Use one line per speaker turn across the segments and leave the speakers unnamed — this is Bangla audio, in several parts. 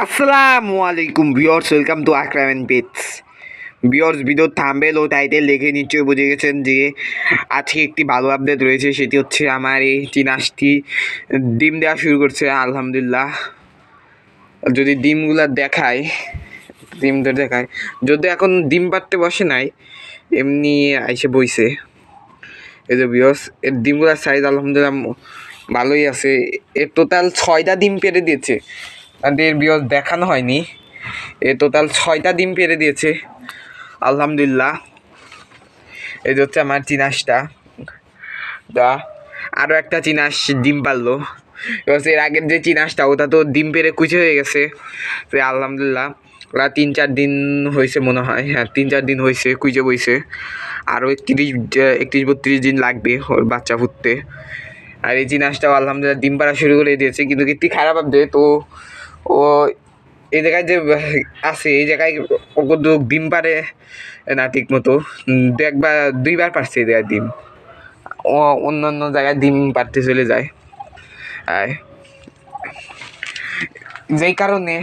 আসসালামু আলাইকুম viewers, welcome to Akram and pets. Viewers, ভিডিওর থাম্বনেল ও টাইটেল দেখে নিশ্চয়ই বুঝে গেছেন যে আজকে একটি ভালো আপডেট রয়েছে। সেটি হচ্ছে আমার এই চিনাসটি ডিম দেওয়া শুরু করছে আলহামদুলিল্লাহ। যদি ডিমগুলো দেখায়, যদি এখন ডিম পাড়তে বসে নাই, এমনি এসে বইছে। এই যে ভিউয়ার্স, এর ডিমগুলোর সাইজ আলহামদুলিল্লাহ ভালোই আছে। এর টোটাল 6টা ডিম পেড়ে দিয়েছে। তাদের ভিউয়ার্স দেখানো হয়নি, এ টোটাল 6টা ডিম পেড়ে দিয়েছে আলহামদুলিল্লাহ। এই যে হচ্ছে আমার চিনাসটা, আরও একটা চিনাস ডিম পারলো। এবার এর আগের যে চিনাসটা ওটা তো ডিম পেড়ে কুচে হয়ে গেছে। তো আলহামদুলিল্লাহ ওরা 3-4 দিন হয়েছে মনে হয়, হ্যাঁ 3-4 দিন হয়েছে কুচে বইছে। আরও 31-32 দিন লাগবে ওর বাচ্চা ফুটতে। আর এই চিনাসটাও আলহামদুলিল্লাহ ডিম পাড়া শুরু করে দিয়েছে, কিন্তু কীর্তি খারাপ আপডেট। তো ও এই জায়গায় যে আছে, এই জায়গায় ওকে ডিম পারে না ঠিক মতো। একবার 2বার পারছে এই জায়গায় ডিম, ও অন্যান্য জায়গায় ডিম পারতে চলে যায়। যেই কারণে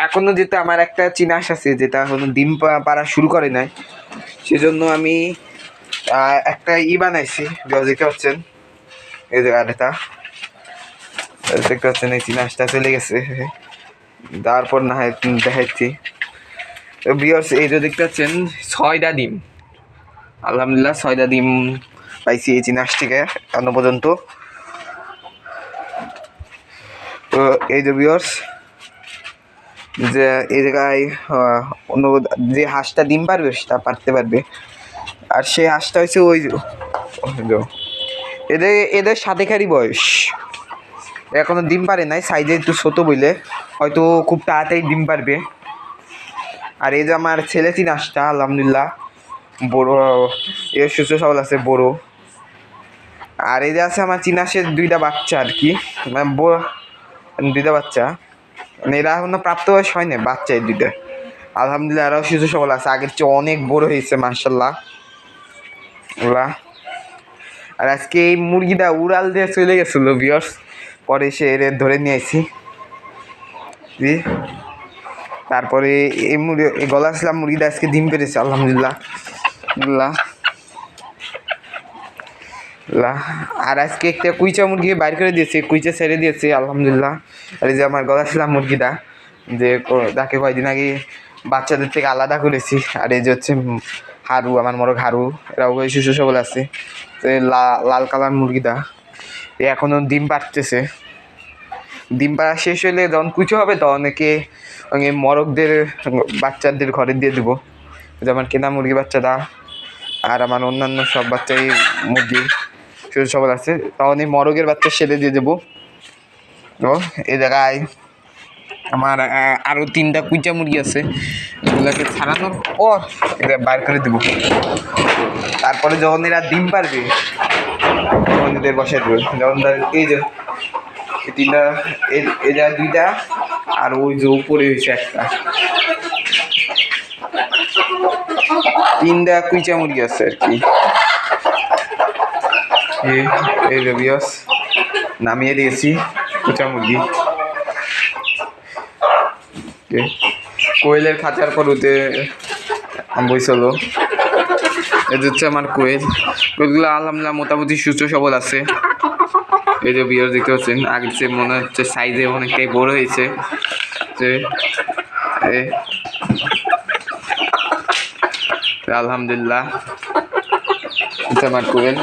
এখনও যেটা আমার একটা চিনাস আছে যেটা এখনো ডিম পাড়া শুরু করে নাই, সেজন্য আমি একটা বানাইছি। দেখতে পাচ্ছেন এই জায়গাটা, দেখতে পাচ্ছেন এই চিনাসটা চলে গেছে। তারপর না হয় দেখাচ্ছি। ভিউয়ার্স, এই যে দেখতে পাচ্ছেন 6টা ডিম আলহামদুলিল্লাহ, 6টা ডিম পাইছি এই চিনাস থেকে এখনো পর্যন্ত। তো এই যে ভিউয়ার্স, যে এই জায়গায় অন্য যে হাঁসটা ডিম পারবে সেটা পারতে পারবে। আর সেই হাঁসটা হচ্ছে ওই এদের সাথেকারই বয়স, এখনো ডিম পারে নাই, সাইজে একটু ছোটো বইলে হয়তো খুব তাড়াতাড়ি ডিম পারবে। আর এই যে আমার ছেলে চিনাসটা আলহামদুলিল্লাহ বড়, এর সুস্থ সবল আছে বড়। আর এই যে আছে আমার চিনাসের 2টা বাচ্চা আর কি, মানে 2টা বাচ্চা, মানে এরা এখনো প্রাপ্ত বয়স হয় না, বাচ্চা এই 2টা আলহামদুলিল্লাহ। এরাও সুস্থ সবল আছে, আগের চেয়ে অনেক বড় হয়েছে মাশাল্লাহ ওরা। আর আজকে এই মুরগিটা উড়াল দিয়ে চলে গেছিলো ভিউয়ার্স, পরে সে এর ধরে নিয়ে আসি। তারপরে এই গলা আসলাম মুরগিটা আজকে ডিম পেরেছে আলহামদুলিল্লাহ। আর আজকে একটা কুইচা মুরগি বাইর করে দিয়েছে, কুইচা ছেড়ে দিয়েছে আলহামদুলিল্লাহ। আর এই যে আমার গলা আসলাম মুরগিটা, যে তাকে কয়েকদিন আগে বাচ্চাদের থেকে আলাদা করেছি। আর এই যে হচ্ছে হারু, আমার মোরগ হারু, এরাও শিশু সবল আছে। লাল কালার মুরগিটা এখনও ডিম পাড়তেছে। ডিম পাড়া শেষ হলে যখন কুচো হবে তখন মরগদের বাচ্চাদের ঘরে দিয়ে দেবো। যেমন কেনা মুরগি বাচ্চাটা আর আমার অন্যান্য সব বাচ্চাই মুরগি সুস্থ সবল আছে, তখন এই মরগের বাচ্চা সেরে দিয়ে দেবো। তো এই জায়গায় আমার আরও 3টা কুইচা মুরগি আছে, এগুলোকে ছাড়ানোর পর এটা বার করে দেবো। তারপরে যখন এরা ডিম পারবে তখন এদের বসাই দেবে। যখন এই যে 3টা, এই জায়গায় 2টা, আর ওই যে উপরে হয়েছে একটা, 3টা কুইচা মুরগি আছে আর কি। এই যে ভিউয়ার্স, নামিয়ে দিয়েছি কুইচা মুরগি। কোয়েলের খাঁচার পরতে বইছিল। এই হচ্ছে আমার কোয়েলগুলো আলহামদুলিল্লাহ মোটামুটি সুস্থ সবল আছে। এই যে ভিউয়ার্স দেখতে পাচ্ছেন, আগে সে মনে হচ্ছে সাইজে অনেকটাই বড় হয়েছে। আলহামদুলিল্লাহ হচ্ছে আমার কোয়েল।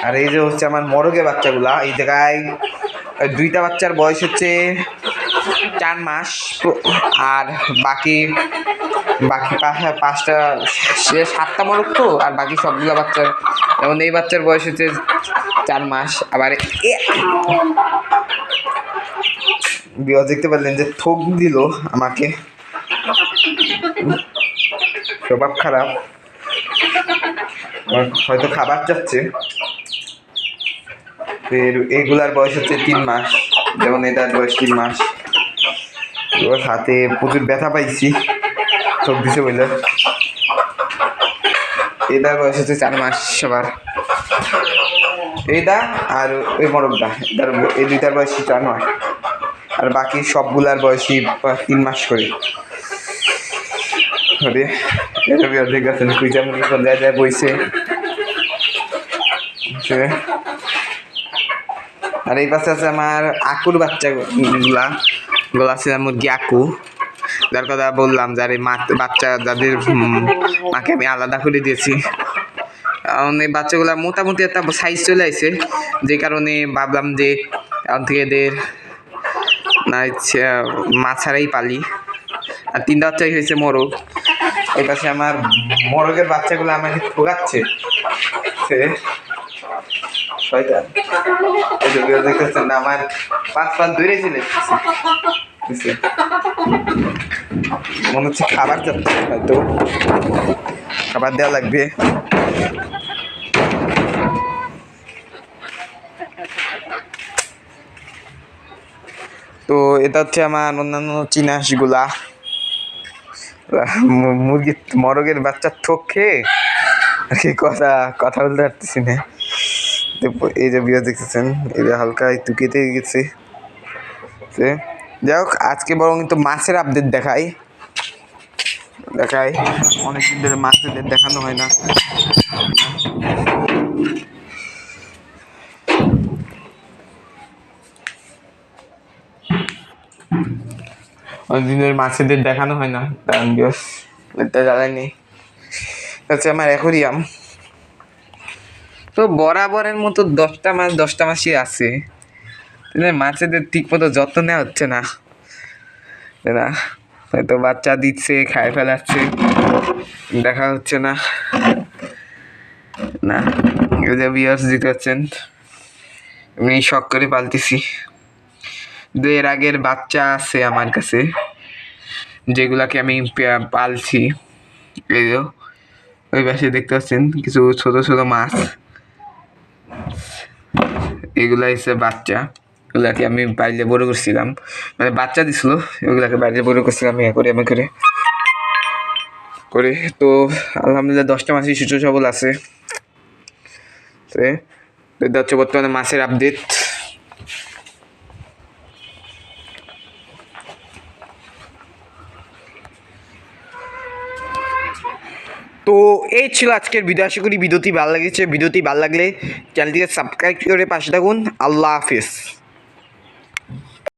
আর এই যে হচ্ছে আমার মরগের বাচ্চাগুলা, এই জায়গায় 2টা বাচ্চার বয়স হচ্ছে 4 মাস, আর বাকি 5টা 7টা মরগ তো, আর বাকি সবগুলো বাচ্চার, যেমন এই বাচ্চার বয়স হচ্ছে 4 মাস। আবার দেখতে পারলেন যে থোক দিল আমাকে, স্বভাব খারাপ, হয়তো খাবার চাচ্ছে। এইগুলার বয়স হচ্ছে 3 মাস, যেমন এটার বয়স 3 মাস। এবার হাতে প্রচুর ব্যথা পাইছি চোখ দিছে বলে। এটার বয়স হচ্ছে 4 মাস সবার, এইটা আর ওই মরগটা, এই 2টার বয়স 4 মাস। আর বাকি সবগুলার বয়সী 3 মাস করে। দেখেছেন কুইচা মুরগি সন্ধ্যায় যায় বইছে। আর এই পাশে আছে আমার আকুর বাচ্চা গোলা ছিল মুরগি আকু, যার কথা বললাম, যার এই বাচ্চা যাদের মাকে আমি আলাদা করে দিয়েছি। এই বাচ্চাগুলা মোটামুটি একটা সাইজ চলে আসছে, যে কারণে ভাবলাম যে এখন থেকে এদের না মা ছাড়াই পালি। আর 3টা বাচ্চাই হয়েছে মোরগ। এই পাশে আমার মোরগের বাচ্চাগুলো আমাকে ঠোকাচ্ছে। দেখতেছেন না আমার 5 পা ধরে চলে মনে হচ্ছে খাবার যাচ্ছে, হয়তো খাবার দেওয়া লাগবে। তো এটা হচ্ছে আমার অন্যান্য চীনা হাঁসগুলা। মুরগি মরগের বাচ্চার থোক খেয়ে আর কি কথা বলতে পারতেছি না। এই যে বিয়ে দেখতেছেন, এই যে হালকা একটু কেটে গেছে। যাই হোক, আজকে বরং কিন্তু মাছের আপডেট দেখাই। অনেকদিন ধরে মাছের দেখানো হয় না। অনেকদিনের মাছেদের দেখানো হয় না, জ্বালানি হচ্ছে আমার অ্যাকোরিয়াম। তো বরাবরের মতো 10টা মাছই আছে, মাছেদের ঠিক মতো যত্ন নেওয়া হচ্ছে না। হয়তো বাচ্চা দিচ্ছে, খায় ফেলাচ্ছে, দেখা হচ্ছে না। ভিউয়ার্স দিতে পারছেন, এমনি শখ করে পালতেছি। এর আগের বাচ্চা আছে আমার কাছে, যেগুলাকে আমি পালছি। এই যে ওই পাশে দেখতে পাচ্ছেন কিছু ছোট ছোট মাছ, এগুলা হচ্ছে বাচ্চা। এগুলাকে আমি বাইরে বড় করছিলাম, মানে বাচ্চা দিছিল, ওগুলাকে বাইরে বড় করছিলাম আমি করে। তো আলহামদুলিল্লাহ 10টা মাছই সুস্থ সবল আছে। এটা হচ্ছে বর্তমানে মাছের আপডেট। তো এই ছিল আজকের ভিডিও। আশা করি ভিডিওটি ভালো লেগেছে। ভিডিওটি ভালো লাগলে চ্যানেলটিকে সাবস্ক্রাইব করে পাশে থাকুন। আল্লাহ হাফিজ।